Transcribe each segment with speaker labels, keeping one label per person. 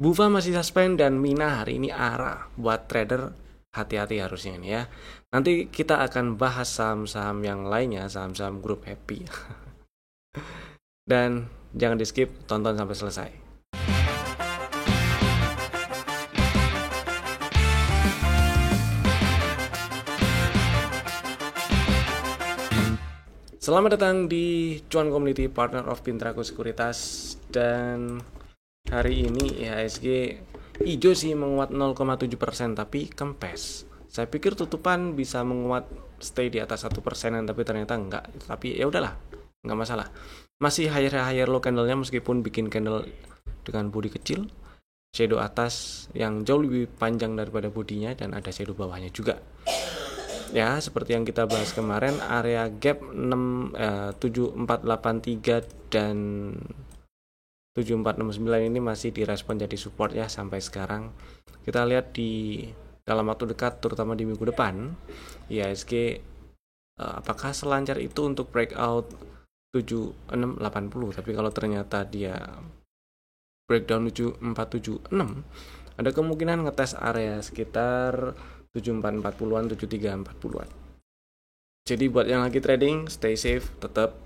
Speaker 1: Bufa masih suspend dan Mina hari ini ARA. Buat trader hati-hati harusnya ini ya. Nanti kita akan bahas saham-saham yang lainnya, saham-saham grup happy. Dan jangan di skip, tonton sampai selesai. Selamat datang di Cuan Community, partner of Pintraku Sekuritas. Dan hari ini IHSG hijau sih, menguat 0,7%, tapi kempes. Saya pikir tutupan bisa menguat stay di atas 1%, tapi ternyata enggak. Tapi ya udahlah, enggak masalah. Masih higher low candle-nya meskipun bikin candle dengan body kecil, shadow atas yang jauh lebih panjang daripada bodinya, dan ada shadow bawahnya juga. Ya, seperti yang kita bahas kemarin, area gap 7483 dan 7469 ini masih direspon jadi support ya sampai sekarang. Kita lihat di dalam waktu dekat, terutama di minggu depan, IHSG apakah selancar itu untuk breakout 7680. Tapi kalau ternyata dia breakdown 7476, ada kemungkinan ngetes area sekitar 7440-an, 7340-an. Jadi buat yang lagi trading, stay safe, tetap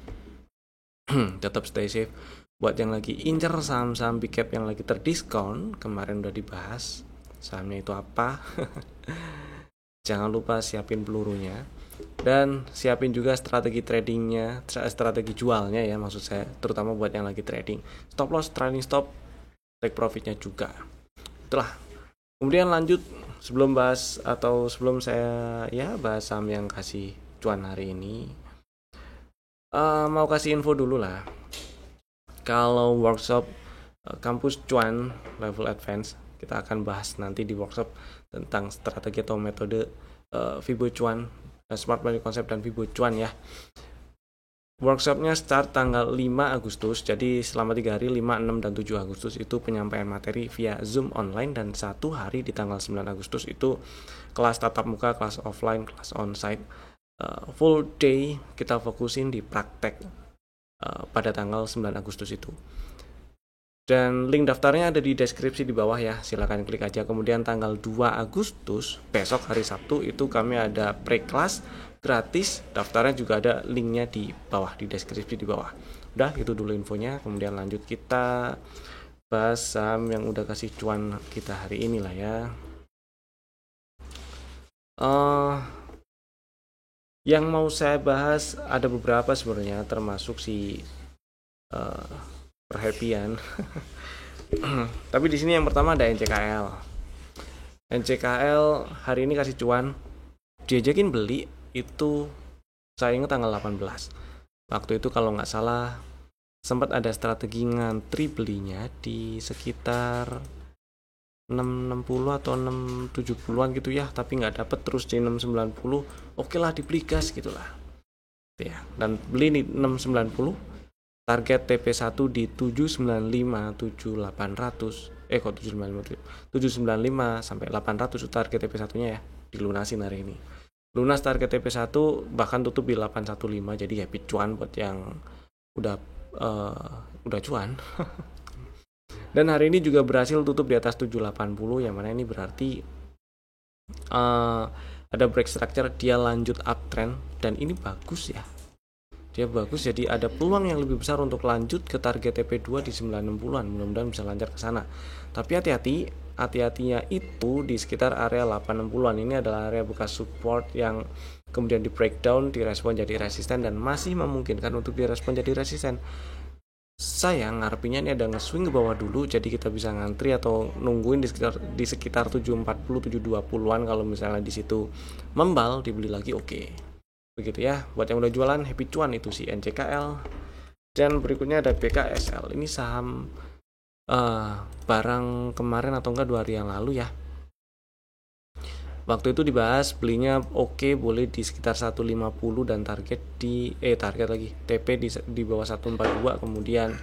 Speaker 1: stay safe. Buat yang lagi incer saham-saham big cap yang lagi terdiskon, kemarin udah dibahas sahamnya itu apa. Jangan lupa siapin pelurunya dan siapin juga strategi tradingnya, strategi jualnya ya, maksud saya, terutama buat yang lagi trading. Stop loss, trailing stop, take profitnya juga. Itulah. Kemudian lanjut, sebelum saya bahas saham yang kasih cuan hari ini, mau kasih info dulu lah. Kalau workshop kampus cuan level advance, kita akan bahas nanti di workshop tentang strategi atau metode Fibo cuan, smart money concept dan Fibo cuan ya. Workshopnya start tanggal 5 Agustus, jadi selama 3 hari, 5, 6, dan 7 Agustus itu penyampaian materi via Zoom online, dan 1 hari di tanggal 9 Agustus itu kelas tatap muka, kelas offline, kelas onsite. Full day kita fokusin di praktek pada tanggal 9 Agustus itu. Dan link daftarnya ada di deskripsi di bawah ya, silakan klik aja. Kemudian tanggal 2 Agustus, besok hari Sabtu, itu kami ada pre-class gratis, daftarnya juga ada linknya di bawah, di deskripsi di bawah. Udah, itu dulu infonya. Kemudian lanjut kita bahas saham yang udah kasih cuan kita hari ini lah ya. Yang mau saya bahas ada beberapa sebenarnya, termasuk si perhatian. Tapi di sini yang pertama ada NCKL. NCKL hari ini kasih cuan, diajakin beli itu saya ingat tanggal 18. Waktu itu kalau nggak salah sempat ada strategi ngantri belinya di sekitar 660 atau 670-an gitu ya, tapi nggak dapet, terus di 690. Oke lah, dibeli gas gitulah ya, dan beli di 690. Target TP1 di 795 7800. Kok 795 sampai 800 itu target TP1-nya ya, dilunasin hari ini. Lunas target TP1, bahkan tutup di 815. Jadi happy cuan buat yang udah cuan. Dan hari ini juga berhasil tutup di atas 780, yang mana ini berarti ada break structure, dia lanjut uptrend, dan ini bagus ya. Dia bagus, jadi ada peluang yang lebih besar untuk lanjut ke target TP2 di 960-an. Mudah-mudahan bisa lancar ke sana. Tapi hati-hatinya itu di sekitar area 860-an. Ini adalah area bekas support yang kemudian di breakdown, direspon jadi resisten, dan masih memungkinkan untuk direspon jadi resisten. Saya ngarepinnya ini ada nge-swing ke bawah dulu, jadi kita bisa ngantri atau nungguin di sekitar 740 720-an. Kalau misalnya di situ membal, dibeli lagi, oke. Begitu ya, buat yang udah jualan happy cuan itu si NCKL. Dan berikutnya ada BKSL. Ini saham barang kemarin atau enggak 2 hari yang lalu ya. Waktu itu dibahas belinya oke, boleh di sekitar 150 dan target TP di bawah 142, kemudian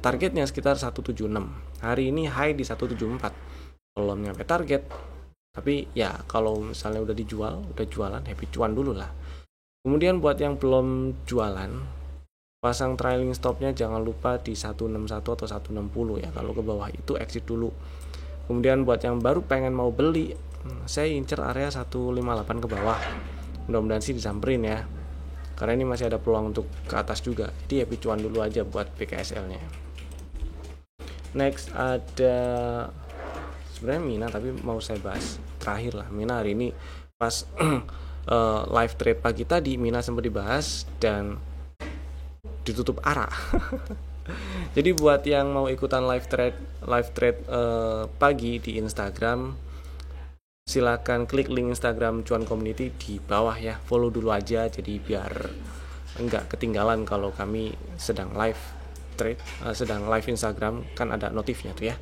Speaker 1: targetnya sekitar 176. Hari ini high di 174. Belum nyampe target. Tapi ya kalau misalnya udah jualan, happy cuan dulu lah. Kemudian buat yang belum jualan, pasang trailing stopnya jangan lupa di 161 atau 160 ya. Kalau ke bawah itu exit dulu. Kemudian buat yang baru pengen mau beli, saya incer area 158 ke bawah. Mudah-mudahan sih disamperin ya, karena ini masih ada peluang untuk ke atas juga. Jadi ya picuan dulu aja buat PKSL nya. Next ada sebenarnya Mina, tapi mau saya bahas terakhir lah. Mina hari ini pas live trade pagi tadi Mina sempat dibahas dan ditutup arah. Jadi buat yang mau ikutan live trade pagi di Instagram, silakan klik link Instagram Cuan Community di bawah ya, follow dulu aja, jadi biar enggak ketinggalan kalau kami sedang live trade, sedang live Instagram, kan ada notifnya tuh ya.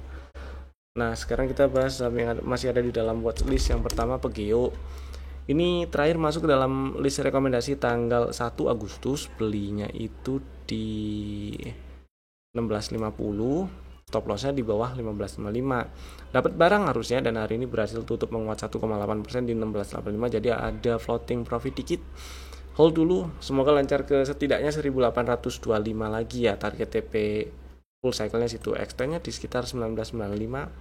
Speaker 1: Nah sekarang kita bahas yang masih ada di dalam watchlist. Yang pertama Pegeo. Ini terakhir masuk ke dalam list rekomendasi tanggal 1 Agustus, belinya itu di 16.50, stop lossnya di bawah 15.55. Dapat barang harusnya, dan hari ini berhasil tutup menguat 1,8% di 16.85, jadi ada floating profit dikit. Hold dulu, semoga lancar ke setidaknya 1825 lagi ya. Target TP full cycle-nya situ, extend-nya di sekitar 1995,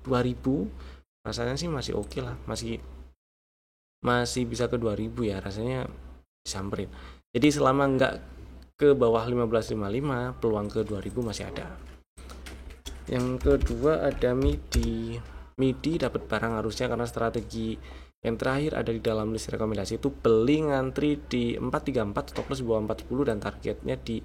Speaker 1: 2000. Rasanya sih masih oke lah, masih bisa ke 2000 ya, rasanya disamperin. Jadi selama nggak ke bawah 15.55, peluang ke 2000 masih ada. Yang kedua ada MIDI dapat barang harusnya, karena strategi yang terakhir ada di dalam list rekomendasi itu beli ngantri di 434, stop loss di bawah 40, dan targetnya di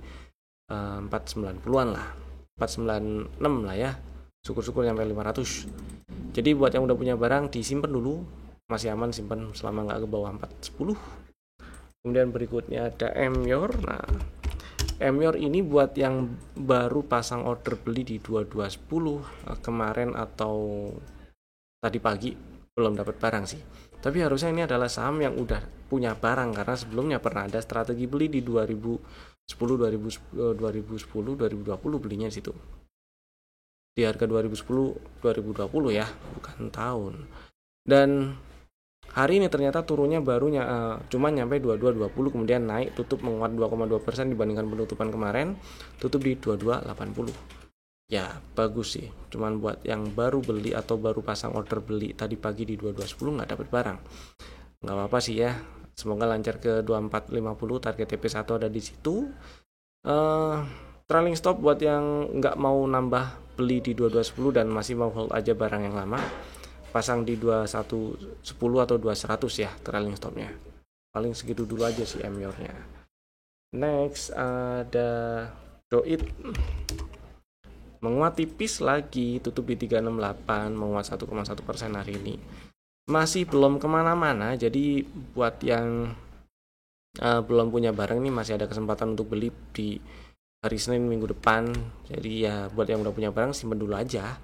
Speaker 1: 490-an lah, 496 lah ya, syukur-syukur sampai 500. Jadi buat yang udah punya barang disimpan dulu, masih aman simpan selama nggak ke bawah 410. Kemudian berikutnya ada Emyor. Nah Emyor ini buat yang baru pasang order beli di 2210 kemarin atau tadi pagi, belum dapat barang sih, tapi harusnya ini adalah saham yang udah punya barang, karena sebelumnya pernah ada strategi beli di 2020 belinya di situ di harga 2020 ya, bukan tahun. Dan hari ini ternyata turunnya barunya cuma nyampe 2220, kemudian naik tutup menguat 2,2% dibandingkan penutupan kemarin, tutup di 2280. Ya bagus sih, cuman buat yang baru beli atau baru pasang order beli tadi pagi di 2210 nggak dapat barang, nggak apa-apa sih ya, semoga lancar ke 2450. Target TP1 ada di situ. Trailing stop buat yang nggak mau nambah beli di 2210 dan masih mau hold aja barang yang lama, pasang di 2110 atau 2100 ya trailing stopnya. Paling segitu dulu aja sih Emyornya. Next ada Doit, menguat tipis lagi, tutup di 368, menguat 1,1% hari ini. Masih belum kemana-mana, jadi buat yang belum punya barang nih masih ada kesempatan untuk beli di hari Senin minggu depan. Jadi ya buat yang udah punya barang simpen dulu aja,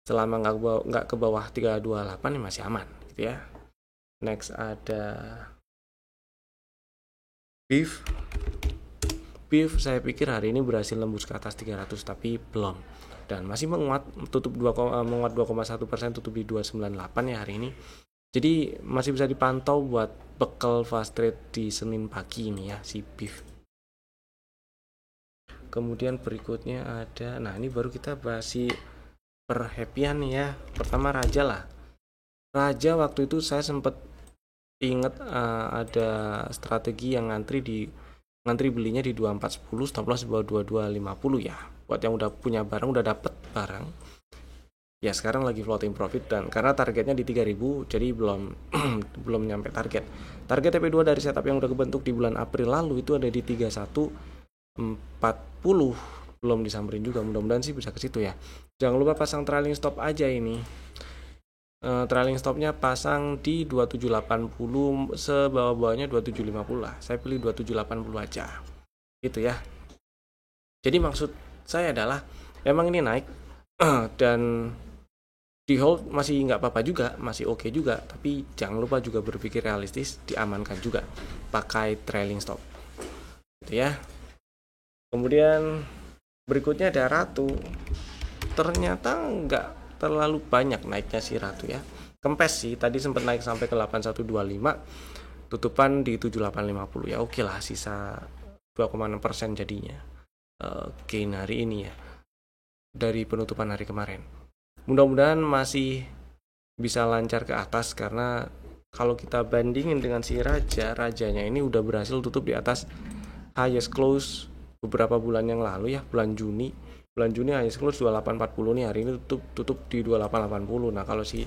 Speaker 1: selama nggak ke bawah 328 ya masih aman gitu ya. Next ada Beef. Saya pikir hari ini berhasil nembus ke atas 300 tapi belum, dan masih menguat, tutup menguat 2,1%, tutup di 298 ya hari ini. Jadi masih bisa dipantau buat bekal fast trade di Senin pagi ini ya si Beef. Kemudian berikutnya ada, nah ini baru kita bahas si perhappian nih ya. Pertama Raja lah. Raja waktu itu saya sempat inget ada strategi yang ngantri belinya di 2410, stop loss di bawah 2250 ya. Buat yang udah punya barang, udah dapet barang ya, sekarang lagi floating profit, dan karena targetnya di 3000 jadi belum nyampe target TP2 dari setup yang udah kebentuk di bulan April lalu itu ada di 3140, belum disamperin juga. Mudah-mudahan sih bisa ke situ ya. Jangan lupa pasang trailing stop aja ini. Trailing stopnya pasang di 2780, sebawah-bawahnya 2750 lah. Saya pilih 2780 aja gitu ya. Jadi maksud saya adalah emang ini naik dan di hold masih nggak apa-apa juga, masih oke juga, tapi jangan lupa juga berpikir realistis, diamankan juga pakai trailing stop gitu ya. Kemudian berikutnya ada Ratu. Ternyata nggak terlalu banyak naiknya si Ratu ya, kempes sih, tadi sempat naik sampai ke 8125, tutupan di 7850 ya, oke lah, sisa 2,6% jadinya. gain hari ini ya dari penutupan hari kemarin. Mudah-mudahan masih bisa lancar ke atas, karena kalau kita bandingin dengan si rajanya ini udah berhasil tutup di atas highest close beberapa bulan yang lalu ya, bulan Juni highest close 2840 nih, hari ini tutup di 2880. Nah kalau si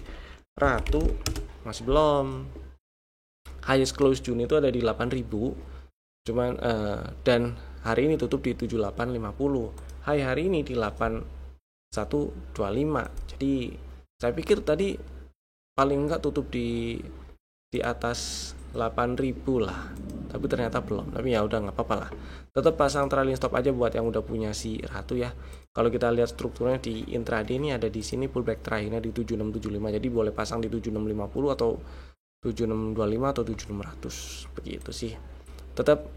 Speaker 1: Ratu masih belum, highest close Juni itu ada di 8000, cuman dan hari ini tutup di 7850, high hari ini di 8125. Jadi saya pikir tadi paling enggak tutup di atas 8000 lah, tapi ternyata belum. Tapi ya udah nggak apa-apa lah, tetap pasang trailing stop aja buat yang udah punya si Ratu ya. Kalau kita lihat strukturnya di intraday ini ada di sini pullback terakhirnya di 7675, jadi boleh pasang di 7650 atau 7625 atau 7600 begitu sih. Tetap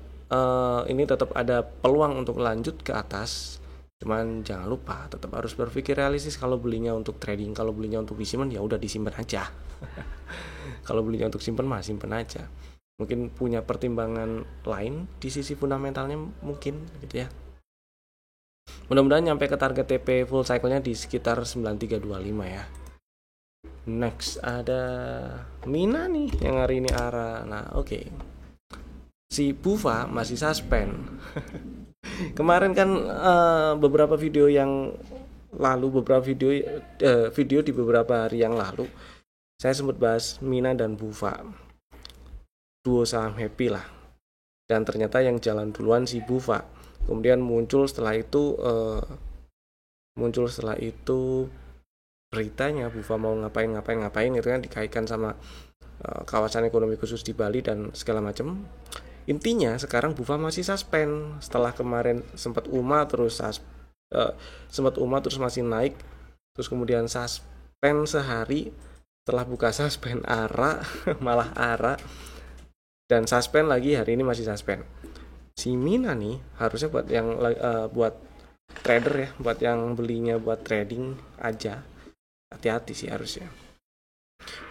Speaker 1: ini tetap ada peluang untuk lanjut ke atas, cuman jangan lupa tetap harus berpikir realistis kalau belinya untuk trading. Kalau belinya untuk disimpan ya udah disimpan aja. Kalau belinya untuk simpan mah simpan aja. Mungkin punya pertimbangan lain di sisi fundamentalnya mungkin gitu ya. Mudah-mudahan nyampe ke target TP full cycle-nya di sekitar 9325 ya. Next ada Mina nih yang hari ini arah. Nah oke. Si Bufa masih suspend. Kemarin kan beberapa video yang lalu, video di beberapa hari yang lalu saya sempat bahas Mina dan Bufa, duo saham happy lah. Dan ternyata yang jalan duluan si Bufa. Kemudian muncul setelah itu beritanya Bufa mau ngapain itu kan dikaitkan sama kawasan ekonomi khusus di Bali dan segala macam. Intinya sekarang Bufa masih suspend setelah kemarin sempat UMA terus masih naik, terus kemudian suspend sehari, setelah buka suspend malah ARA, dan suspend lagi hari ini masih suspend. Si Mina nih harusnya buat trader ya, buat yang belinya buat trading aja, hati-hati sih harusnya.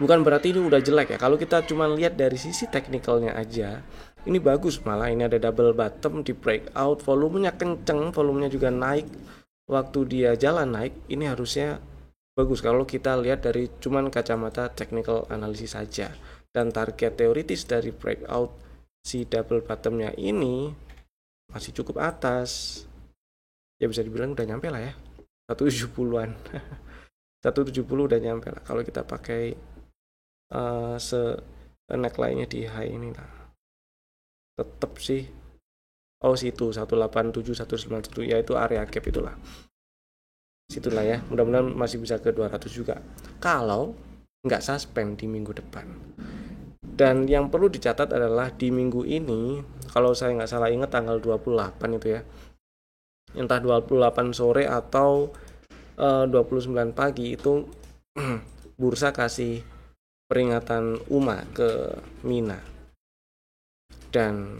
Speaker 1: Bukan berarti ini udah jelek ya. Kalau kita cuma lihat dari sisi teknikalnya aja, ini bagus, malah ini ada double bottom di breakout, volumenya kenceng, volumenya juga naik. Waktu dia jalan naik, ini harusnya bagus kalau kita lihat dari cuman kacamata technical analysis saja. Dan target teoritis dari breakout si double bottomnya ini masih cukup atas. Ya bisa dibilang udah nyampe lah ya, 170-an. 170 udah nyampe lah kalau kita pakai neckline-nya di high ini lah. Tetap sih situ 187 191 ya, itu area gap itulah. Situlah ya, mudah-mudahan masih bisa ke 200 juga kalau nggak suspend di minggu depan. Dan yang perlu dicatat adalah di minggu ini, kalau saya nggak salah ingat tanggal 28 itu ya, entah 28 sore atau 29 pagi itu bursa kasih peringatan UMA ke Mina. Dan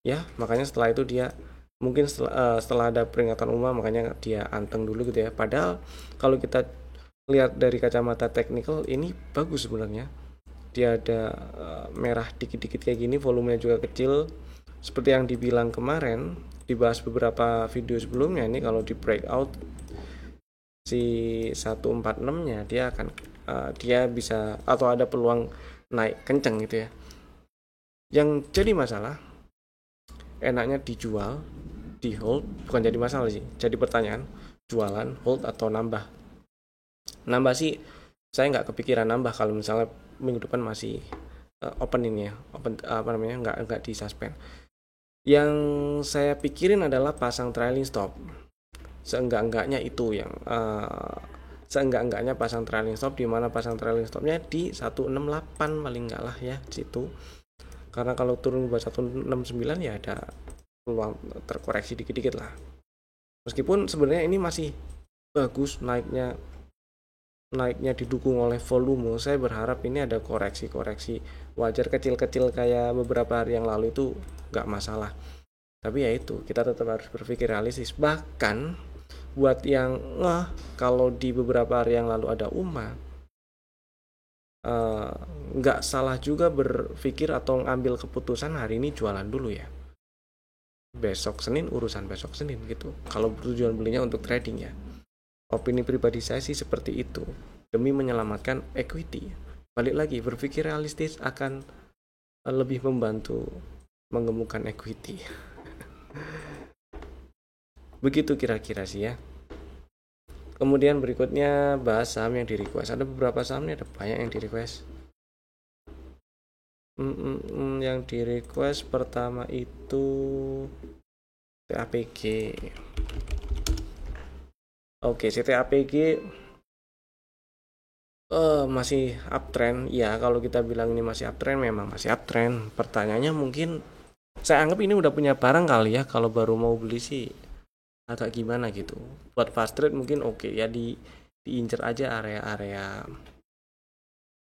Speaker 1: ya makanya setelah itu dia mungkin setelah ada peringatan UMA makanya dia anteng dulu gitu ya. Padahal kalau kita lihat dari kacamata teknikal ini bagus sebenarnya. Dia ada merah dikit-dikit kayak gini, volumenya juga kecil. Seperti yang dibilang kemarin, dibahas beberapa video sebelumnya, ini kalau di breakout si 146-nya dia akan dia bisa atau ada peluang naik kenceng gitu ya. Yang jadi masalah enaknya dijual, di hold, bukan jadi masalah sih, jadi pertanyaan, jualan, hold atau nambah. Nambah sih saya nggak kepikiran nambah kalau misalnya minggu depan masih open ini ya, nggak di suspend. Yang saya pikirin adalah pasang trailing stop. Seenggak-enggaknya itu yang seenggak-enggaknya pasang trailing stop, di mana pasang trailing stopnya di 168 paling enggak lah ya di situ. Karena kalau turun ke 169 ya ada peluang terkoreksi dikit-dikit lah. Meskipun sebenarnya ini masih bagus naiknya didukung oleh volume, saya berharap ini ada koreksi-koreksi wajar kecil-kecil kayak beberapa hari yang lalu itu nggak masalah. Tapi ya itu, kita tetap harus berpikir realistis. Bahkan buat yang kalau di beberapa hari yang lalu ada UMA, nggak salah juga berpikir atau ngambil keputusan hari ini jualan dulu ya. besok Senin urusan besok Senin gitu. Kalau tujuan belinya untuk trading ya. Opini pribadi saya sih seperti itu, demi menyelamatkan equity. Balik lagi, berpikir realistis akan lebih membantu menggemukkan equity. Begitu kira-kira sih ya. Kemudian berikutnya bahas saham yang di request. Ada beberapa saham nih, ada banyak yang di request. Yang di request pertama itu CTAPG. Oke, CTAPG masih uptrend. Ya, kalau kita bilang ini masih uptrend, memang masih uptrend. Pertanyaannya mungkin saya anggap ini udah punya barang kali ya. Kalau baru mau beli sih agak gimana gitu. Buat fast trade mungkin oke ya, diincer aja area-area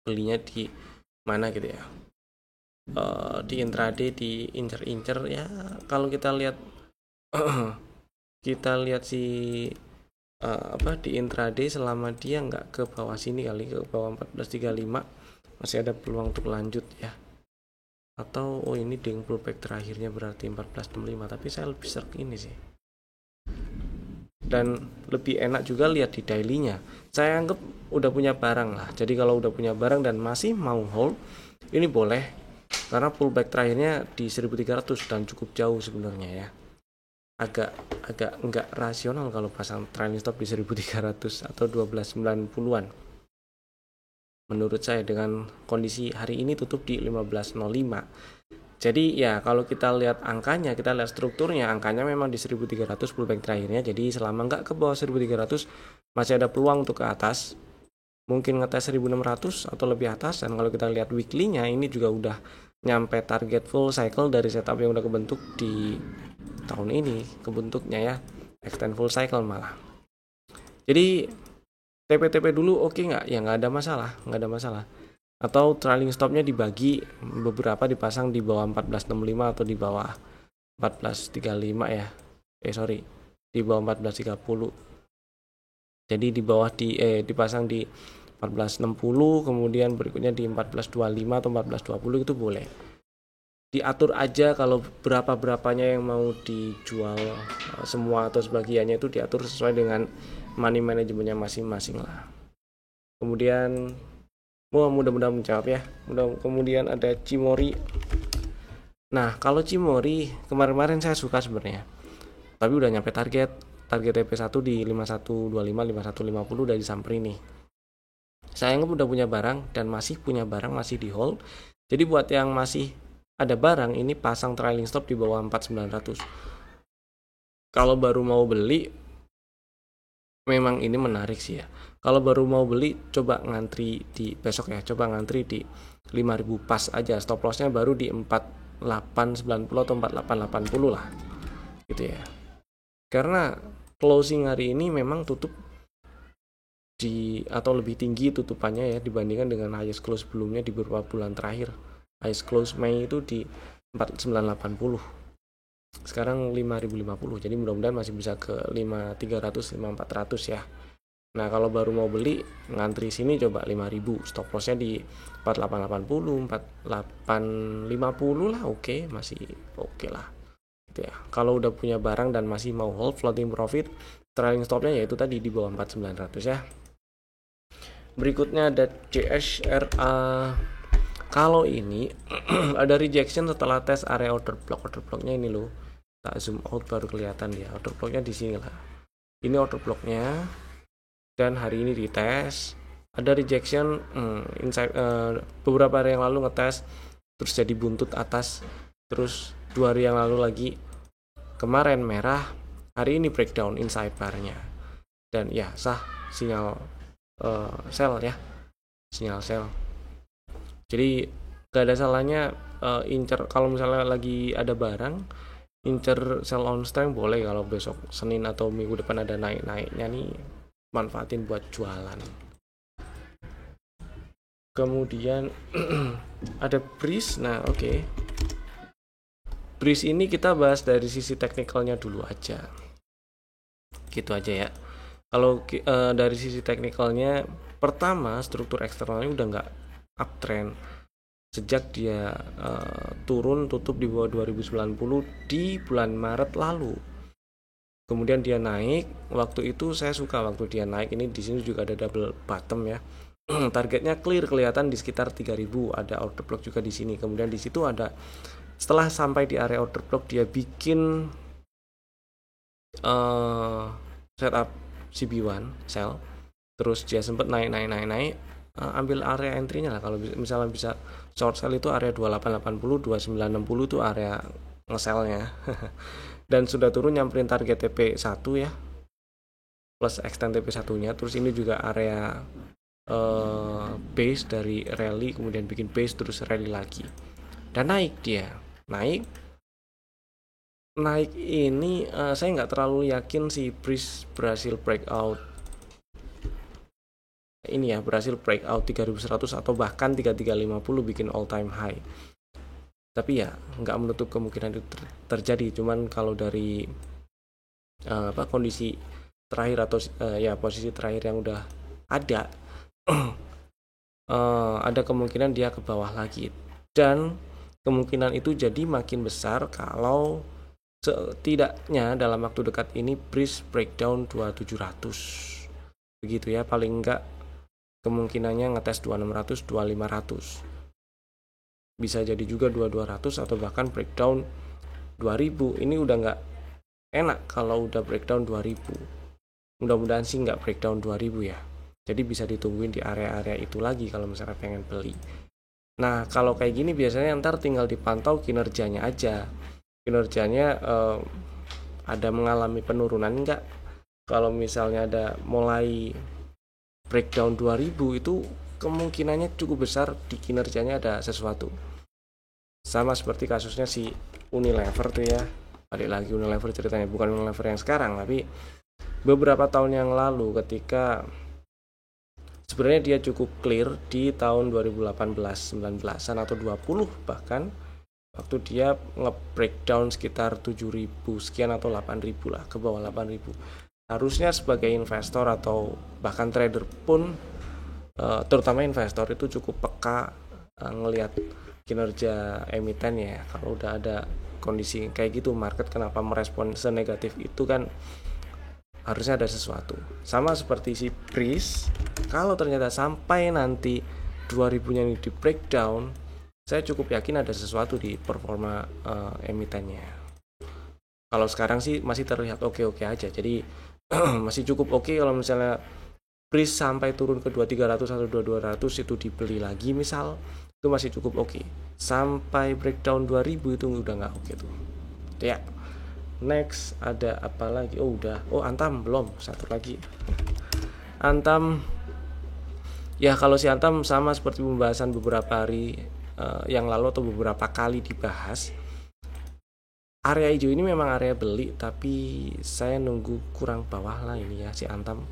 Speaker 1: belinya di mana gitu ya. Di intraday diincer-incer ya. Kalau kita lihat si di intraday, selama dia nggak ke bawah sini kali, ke bawah 1435 masih ada peluang untuk lanjut ya. Atau ini ding pullback terakhirnya berarti 1465, tapi saya lebih serk ini sih. Dan lebih enak juga lihat di daily-nya. Saya anggap udah punya barang lah. Jadi kalau udah punya barang dan masih mau hold, ini boleh, karena pullback terakhirnya di 1300 dan cukup jauh sebenarnya ya. Agak enggak rasional kalau pasang trailing stop di 1300 atau 1290-an. Menurut saya dengan kondisi hari ini tutup di 1505. Jadi ya kalau kita lihat angkanya, kita lihat strukturnya, angkanya memang di 1300 pullback terakhirnya. Jadi selama enggak ke bawah 1300 masih ada peluang untuk ke atas. Mungkin ngetes 1600 atau lebih atas. Dan kalau kita lihat weekly-nya, ini juga udah nyampe target full cycle dari setup yang udah kebentuk di tahun ini, kebentuknya ya, extend full cycle malah. Jadi TP-TP dulu oke nggak? Ya nggak ada masalah. Atau trailing stopnya dibagi, beberapa dipasang di bawah 1465 atau di bawah 1435 ya. Di bawah 1430. Jadi di bawah dipasang di 1460, kemudian berikutnya di 1425 atau 1420 itu boleh. Diatur aja kalau berapanya yang mau dijual, semua atau sebagiannya itu diatur sesuai dengan money manajemennya masing-masing lah. Kemudian mudah-mudahan menjawab ya. Kemudian ada Cimori. Nah, kalau Cimori kemarin saya suka sebenarnya, tapi udah nyampe target TP1 di 5125 5150 udah disamperin nih. Saya anggap udah punya barang dan masih di hold. Jadi buat yang masih ada barang, ini pasang trailing stop di bawah 4900. Kalau baru mau beli, memang ini menarik sih ya. Kalau baru mau beli, coba ngantri di besok ya, coba ngantri di 5000 pas aja. Stop lossnya baru di 4890 atau 4880 lah gitu ya. Karena closing hari ini memang tutup atau lebih tinggi tutupannya ya dibandingkan dengan highest close sebelumnya di beberapa bulan terakhir. Highest close Mei itu di 4980. Sekarang 5050. Jadi mudah-mudahan masih bisa ke 5300 5400 ya. Nah, kalau baru mau beli ngantri sini coba 5000, stop lossnya di 4880, 4850 lah, oke, masih oke lah. Gitu ya. Kalau udah punya barang dan masih mau hold floating profit, trailing stopnya yaitu tadi di bawah 4900 ya. Berikutnya ada CSRA. Kalau ini ada rejection setelah tes area order blocknya ini loh. Tak zoom out baru kelihatan dia. Order blocknya di sini lah. Ini order blocknya. Dan hari ini dites. Ada rejection beberapa hari yang lalu ngetes terus jadi buntut atas. Terus 2 hari yang lalu lagi kemarin merah. Hari ini breakdown inside bar-nya. Dan ya sah sinyal sell ya. Sinyal sell. Jadi gak ada salahnya incer kalau misalnya lagi ada barang, incer sell on strength boleh. Kalau besok Senin atau minggu depan ada naik-naiknya nih, manfaatin buat jualan. Kemudian ada Breeze. Nah oke. Breeze ini kita bahas dari sisi teknikalnya dulu aja. Gitu aja ya. Kalau dari sisi teknikalnya, pertama struktur eksternalnya udah nggak uptrend. sejak dia turun tutup di bawah 2090 di bulan Maret lalu. Kemudian dia naik, waktu itu saya suka waktu dia naik ini, di sini juga ada double bottom ya. Targetnya clear, kelihatan di sekitar 3000, ada order block juga di sini. Kemudian di situ ada, setelah sampai di area order block, dia bikin setup CB1 sell, terus dia sempat naik, ambil area entry-nya lah. Kalau misalnya bisa short sell itu area 2880, 2960 itu area nge-sell-nya. Dan sudah turun nyamperin target TP1 ya, plus extend TP1-nya. Terus ini juga area base dari rally, kemudian bikin base terus rally lagi. Dan naik dia. Naik ini saya nggak terlalu yakin si Breeze berhasil breakout ini ya, berhasil breakout 3100 atau bahkan 3350 bikin all time high. Tapi ya nggak menutup kemungkinan itu terjadi. Cuman kalau dari kondisi terakhir atau ya posisi terakhir yang udah ada ada kemungkinan dia ke bawah lagi, dan kemungkinan itu jadi makin besar kalau setidaknya dalam waktu dekat ini Breeze breakdown 2700 begitu ya. Paling enggak kemungkinannya ngetes 2600, 2500, bisa jadi juga 2200 atau bahkan breakdown 2000. Ini udah nggak enak kalau udah breakdown 2000. Mudah-mudahan sih nggak breakdown 2000 ya. Jadi bisa ditungguin di area-area itu lagi kalau misalnya pengen beli. Nah kalau kayak gini biasanya ntar tinggal dipantau kinerjanya aja. Kinerjanya ada mengalami penurunan nggak. Kalau misalnya ada mulai breakdown 2000 itu kemungkinannya cukup besar di kinerjanya ada sesuatu. Sama seperti kasusnya si Unilever tuh ya. Balik lagi Unilever ceritanya, bukan Unilever yang sekarang, tapi beberapa tahun yang lalu ketika sebenarnya dia cukup clear di tahun 2018, 19-an atau 20 bahkan, waktu dia nge-breakdown sekitar 7.000 sekian atau 8.000 lah, ke bawah 8.000. Harusnya sebagai investor atau bahkan trader pun, terutama investor itu cukup peka ngelihat kinerja emiten ya. Kalau udah ada kondisi kayak gitu, market kenapa merespon senegatif itu kan harusnya ada sesuatu. Sama seperti si Breeze, kalau ternyata sampai nanti 2000-nya ini di breakdown, saya cukup yakin ada sesuatu di performa emitennya. Kalau sekarang sih masih terlihat oke-oke aja, jadi masih cukup oke. Kalau misalnya Breeze sampai turun ke 2300 atau 2200 itu dibeli lagi misal, itu masih cukup oke. Sampai breakdown 2000 itu udah nggak oke tuh ya. Next ada apa lagi? Antam belum, satu lagi Antam ya. Kalau si Antam sama seperti pembahasan beberapa hari yang lalu atau beberapa kali dibahas, area hijau ini memang area beli, tapi saya nunggu kurang bawah lah ini ya si Antam.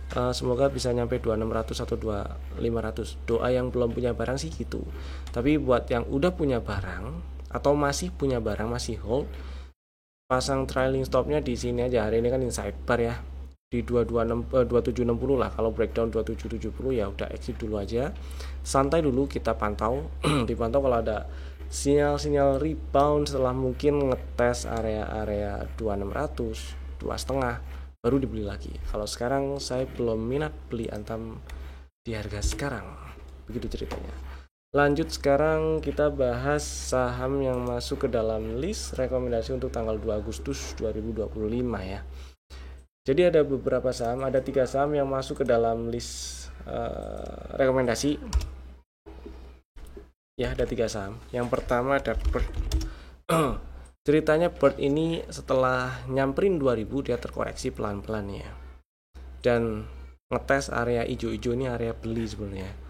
Speaker 1: Semoga bisa nyampe 2600 atau 2500. Doa yang belum punya barang sih gitu. Tapi buat yang udah punya barang atau masih punya barang, masih hold, pasang trailing stopnya di sini aja. Hari ini kan inside bar ya, di 2760 lah. Kalau breakdown 2770 ya udah exit dulu aja, santai dulu, kita pantau. Dipantau kalau ada sinyal-sinyal rebound setelah mungkin ngetes area-area 2600, 2,5, baru dibeli lagi. Kalau sekarang saya belum minat beli Antam di harga sekarang. Begitu ceritanya. Lanjut, sekarang kita bahas saham yang masuk ke dalam list rekomendasi untuk tanggal 2 Agustus 2025 ya. Jadi ada beberapa saham, ada 3 saham yang masuk ke dalam list rekomendasi. Ya, ada 3 saham. Yang pertama ada Bird. Ceritanya Bird ini setelah nyamperin 2000 dia terkoreksi pelan-pelan ya. Dan ngetes area hijau-hijau ini area beli sebenarnya.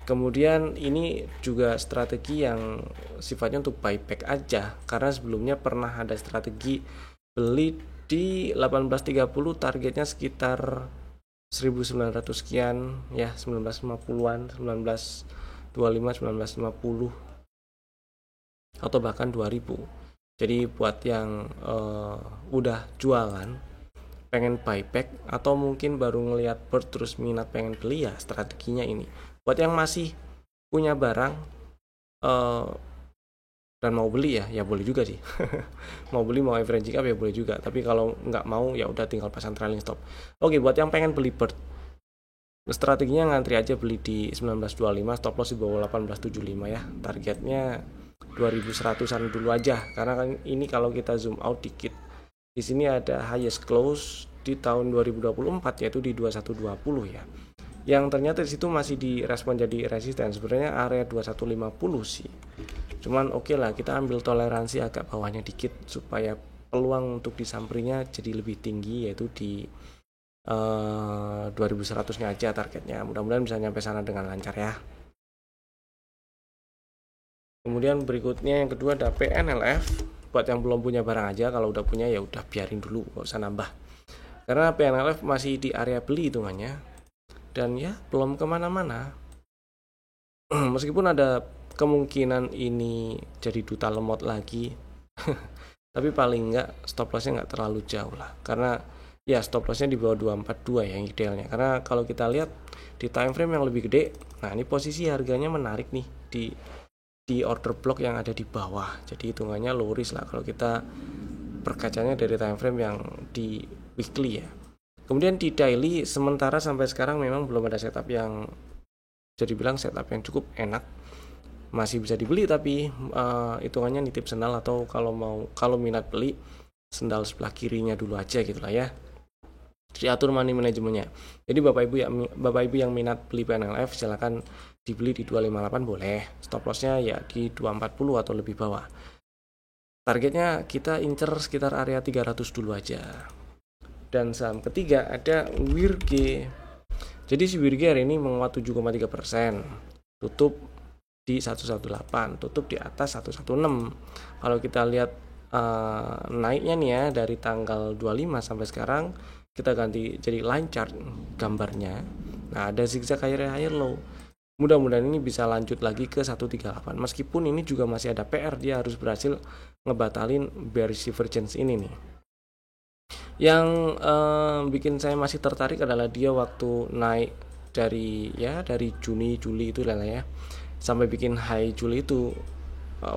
Speaker 1: Kemudian ini juga strategi yang sifatnya untuk buyback aja, karena sebelumnya pernah ada strategi beli di 1830, targetnya sekitar 1900 sekian ya, 1950-an, 1925, 1950 atau bahkan 2000. Jadi buat yang udah jualan pengen buyback atau mungkin baru ngelihat Bird terus minat pengen beli ya, strateginya ini. Buat yang masih punya barang dan mau beli ya boleh juga sih. Mau beli mau averaging up ya boleh juga, tapi kalau nggak mau ya udah tinggal pasang trailing stop. Oke, buat yang pengen beli bird, strateginya ngantri aja beli di 1925, stop loss di bawah 1875 ya. Targetnya 2100-an dulu aja, karena kan ini kalau kita zoom out dikit, di sini ada highest close di tahun 2024 yaitu di 2120 ya. Yang ternyata di situ masih direspon jadi resisten, sebenarnya area 2150 sih. Cuman oke lah, kita ambil toleransi agak bawahnya dikit supaya peluang untuk disamperinya jadi lebih tinggi, yaitu di 2100 nya aja targetnya. Mudah-mudahan bisa nyampe sana dengan lancar ya. Kemudian berikutnya yang kedua ada PNLF. Buat yang belum punya barang aja, kalau udah punya ya udah biarin dulu, gak usah nambah. Karena PNLF masih di area beli hitungannya, dan ya belum kemana-mana. Meskipun ada kemungkinan ini jadi duta lemot lagi, tapi paling enggak stop lossnya nggak terlalu jauh lah, karena ya stop lossnya di bawah 242 yang idealnya. Karena kalau kita lihat di time frame yang lebih gede, nah ini posisi harganya menarik nih di order block yang ada di bawah, jadi hitungannya low risk lah kalau kita berkacanya dari time frame yang di weekly ya. Kemudian di daily sementara sampai sekarang memang belum ada setup yang jadi bilang setup yang cukup enak, masih bisa dibeli tapi hitungannya nitip sendal, atau kalau minat beli sendal sebelah kirinya dulu aja gitu lah ya, diatur money manajemennya. Jadi bapak ibu yang minat beli PNLF silakan dibeli di 258 boleh, stop lossnya ya di 240 atau lebih bawah. Targetnya kita incer sekitar area 300 dulu aja. Dan saham ketiga ada WIRG. Jadi si WIRG hari ini menguat 7,3%, tutup di 118, tutup di atas 116. Kalau kita lihat naiknya nih ya dari tanggal 25 sampai sekarang, kita ganti jadi line chart gambarnya. Nah, ada zigzag higher low. Mudah-mudahan ini bisa lanjut lagi ke 138. Meskipun ini juga masih ada PR, dia harus berhasil ngebatalin bearish divergence ini nih. Yang bikin saya masih tertarik adalah dia waktu naik dari Juni Juli itu lah ya, sampai bikin high Juli itu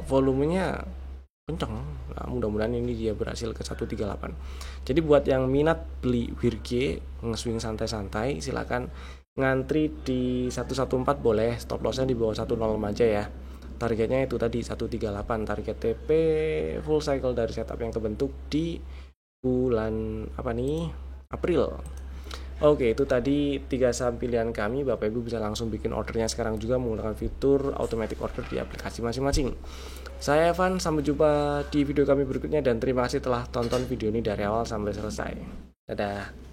Speaker 1: volumenya kenceng. Nah, mudah-mudahan ini dia berhasil ke 138. Jadi buat yang minat beli WIRG nge-swing santai-santai, silakan ngantri di 114 boleh, stop lossnya di bawah 16 aja ya. Targetnya itu tadi 138, target TP full cycle dari setup yang kebentuk di bulan April. Oke, itu tadi 3 saham pilihan kami. Bapak Ibu bisa langsung bikin ordernya sekarang juga menggunakan fitur automatic order di aplikasi masing-masing. Saya Evan, sampai jumpa di video kami berikutnya dan terima kasih telah tonton video ini dari awal sampai selesai. Dadah.